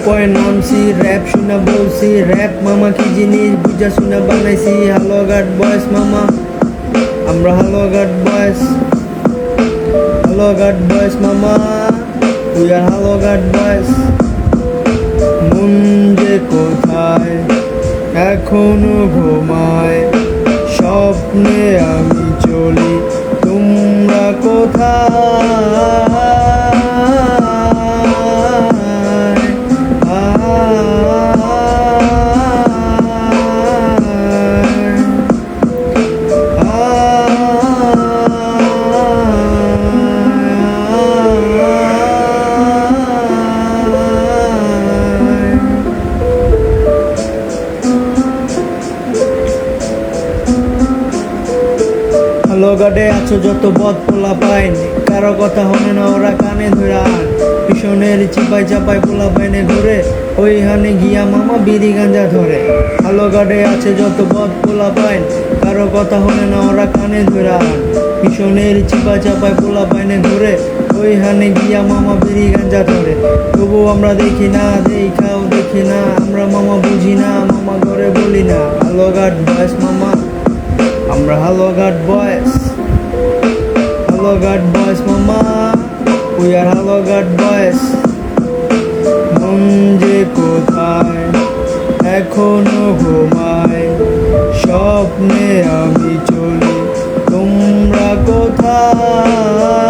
point নামছি rap শুনা বলছি র্যাপ মামা কি জিনিস বুঝা শুনা বানাইছি হালুয়াঘাট বয়েস মামা আমরা হালুয়াঘাট বয়েস মামা উই আর হালুয়াঘাট বয়েস মন যে কোথায় এখনো ঘুমায় স্বপ্নে আমি চলি তোমরা কোথায় হালুয়াঘাটে আছো যত বদ পোলা পাইন কারো কথা হনে না ওরা কানে ধরে আন পিছনের চিপাই চাপাই পোলা পাইনে ঘুরে ওইখানে গিয়া মামা বিড়ি গাঞ্জা ধরে হালুয়াঘাটে আছে যত বদ পোলা পাইন কারো কথা হনে না ওরা কানে ধরে আন পিছনের চিপাই চাপাই পোলা পাইনে ঘুরে ওইখানে গিয়া মামা বিড়ি গাঞ্জা ধরে তবু আমরা দেখি না দেখাও দেখি না আমরা মামা বুঝি না মামা ঘরে বলি না হালুয়াঘাট বয়েস মামা আমরা হালুয়াঘাট বয়েস মামা উই আর হালুয়াঘাট বয়েস মন যে কোথায় এখনো ঘুমায় স্বপ্নে আমি চলি তোমরা কোথায়